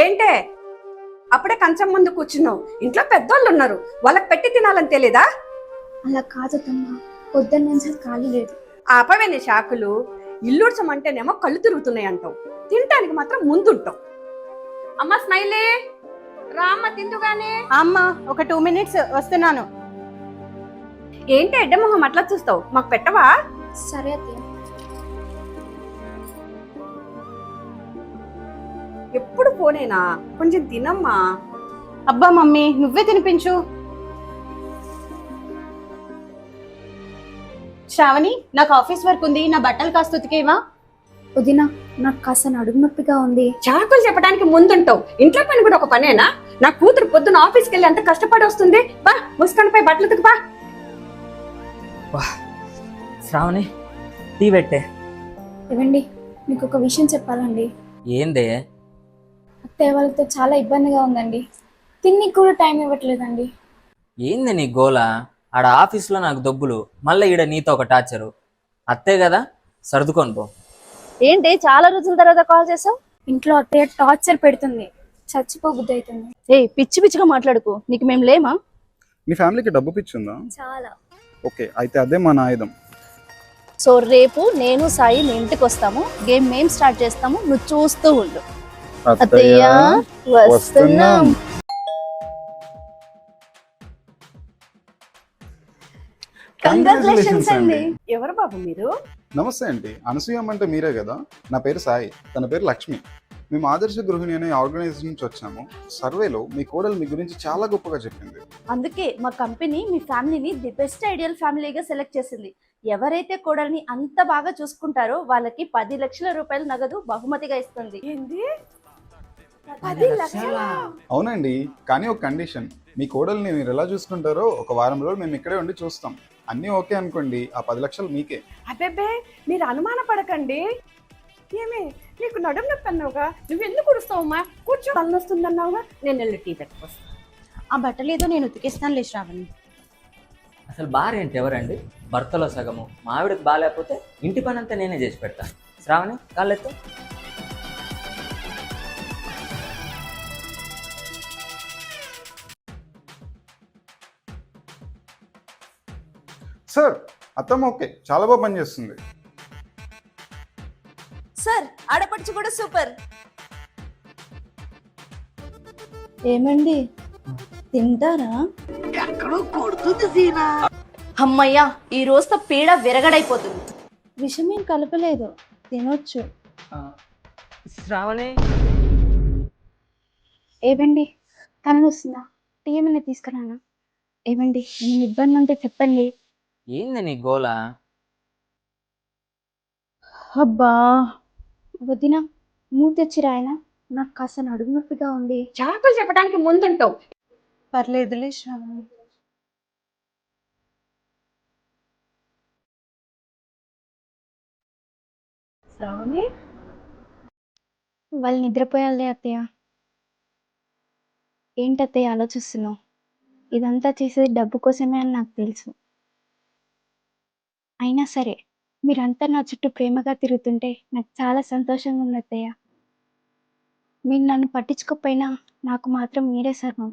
ఏంటే అప్పుడే కంచం ముందు కూర్చున్నావు? ఇంట్లో పెద్దోళ్ళు ఉన్నారు, వాళ్ళకి పెట్టి తినాలని తెలీదా? అలా కాదమ్మా, పొద్దున్న నుంచి ఖాళీ లేదు. ఆపవే నీ షాకులు. ఇల్లుడ్చమంటేనేమో కళ్ళు తిరుగుతున్నాయి అంటావు, తినటానికి మాత్రం ముందుంటావు. అమ్మ స్మైలే, రామ్మ తిందుగానే. అమ్మ ఒక 2 minutes వస్తున్నాను. ఏంటి ఎడ్డమొహం అట్లా చూస్తావు? మాకు పెట్టవా? సరే అత్తయ్య. ఎప్పుడు పోనేనా? కొంచెం తినమ్మా. అబ్బా మమ్మీ నువ్వే తినిపించు. శ్రావణి, నాకు ఆఫీస్ వర్క్ ఉంది, నా బట్టలు కాస్త ఉతికేవా? వదినా, నాకు కాస్త నడుము నొప్పిగా ఉంది. చాకులు చెప్పడానికి ముందుంటావు, ఇంట్లో పని కూడా ఒక పనేనా? నా కూతురు పొద్దున ఆఫీస్కి వెళ్ళి అంత కష్టపడి వస్తుంది. బా ముసుకొని పోయి బట్టలు ఉతుకు బా. శ్రావణి టీ పెట్టే. ఇవ్వండి, మీకు ఒక విషయం చెప్పాలండి. ఏందే? అత్తయ్య వాళ్ళతో చాలా ఇబ్బందిగా ఉందండి. తిన్నికి కూడా టైం ఇవ్వట్లేదండి. ఏంది నీ గోల? ఆడ ఆఫీస్లో నాకు దొబ్బులు, మళ్ళీ ఈడ నీతో ఒక టార్చరు. అత్తే కదా, సర్దుకొని పో. ఏంటి చాలా రోజుల తర్వాత కాల్ చేసావు? ఇంట్లో అత్తయ్య టార్చర్ పెడుతుంది, చచ్చిపోబుద్ధి అవుతుంది. పిచ్చి పిచ్చిగా మాట్లాడుకో, నీకు మేము లేమా? మీ ఫ్యామిలీకి డబ్బు పిచ్చుందా? చాలా. ఓకే, అయితే అదే మన ఆయుధం. సో రేపు నేను సాయి మీ ఇంటికి వస్తాము, గేమ్ మేము స్టార్ట్ చేస్తాము, నువ్వు చూస్తూ ఉండు. అత్తయ్య వస్తున్నాం. కంగ్రాచులేషన్స్ అండి. ఎవరు బాబు మీరు? నమస్తే అండి, అనసూయం అంటే మీరే కదా. నా పేరు సాయి, తన పేరు లక్ష్మి. మేము ఆదర్శ గృహిణి అనే ఆర్గనైజేషన్ నుంచి వచ్చాము. సర్వేలో మీ కోడలు మీ గురించి చాలా గొప్పగా చెప్పింది. అందుకే మా కంపెనీ మీ ఫ్యామిలీని ది బెస్ట్ ఐడియల్ ఫ్యామిలీగా సెలెక్ట్ చేసింది. ఎవరైతే కోడల్ని అంత బాగా చూసుకుంటారో వాళ్ళకి 10 లక్షల రూపాయలు నగదు బహుమతిగా ఇస్తుంది. ఏంది? 10 లక్షలా? అవునండి, కానీ ఒక కండిషన్. మీ కోడల్ని మీరు ఎలా చూసుకుంటారో ఒక వారం రోజులు మేము ఇక్కడే ఉండి చూస్తాం. అన్నీ ఓకే అనుకోండి, ఆ 10 లక్షలు మీకే. అబ్బే మీరు అనుమాన పడకండి. ఏమే నీకు నడుము నొప్పి అన్నావుగా, నువ్వు ఎందుకు కుడుస్తావమ్మా? కూర్చో, తలనొస్తుంది అన్నావుగా, నేను వెళ్ళి టీ పెట్టుకొస్తాను. ఆ బట్టలు ఏదో నేను ఉతికేస్తానులే శ్రావణి. అసలు భార్య అంటే ఎవరండి? భర్తలో సగము. మా ఆవిడకి బాగాలేకపోతే ఇంటి పని అంతా నేనే చేసి పెడతాను. శ్రావణి కాళ్ళెత్తు. సార్, అత్తమ్మ ఓకే, చాలా బాగా పనిచేస్తుంది. సార్ ఆడపడుచు కూడా సూపర్. ఏమండి తింటారా? అమ్మయ్యా, ఈ రోజుతో పీడ విరగడైపోతుంది. విషమేం కలపలేదు, తినొచ్చు. శ్రావణి ఏవండి, తల వస్తుందా? టీ ఏమైనా తీసుకురానా? ఏవండి, నేను ఇబ్బంది ఉంటే చెప్పండి. ఏంది నీ గోల? అబ్బా వదినా, మూడు తెచ్చి రాయనా? నాకు కాస్త నడుము నొప్పిగా ఉంది. చాకులు చెప్పడానికి ముందుంటావు. పర్లేదులే శ్రావణి. శ్రావణి, వాళ్ళు నిద్రపోయాలే అత్తయ్య. ఏంటత్తయ్య ఆలోచిస్తున్నావు? ఇదంతా చేసేది డబ్బు కోసమే అని నాకు తెలుసు. అయినా సరే మీరంతా నా చుట్టూ ప్రేమగా తిరుగుతుంటే నాకు చాలా సంతోషంగా ఉంది అత్తయ్య. మీరు నన్ను పట్టించుకోకపోయినా నాకు మాత్రం మీరే సర్వం.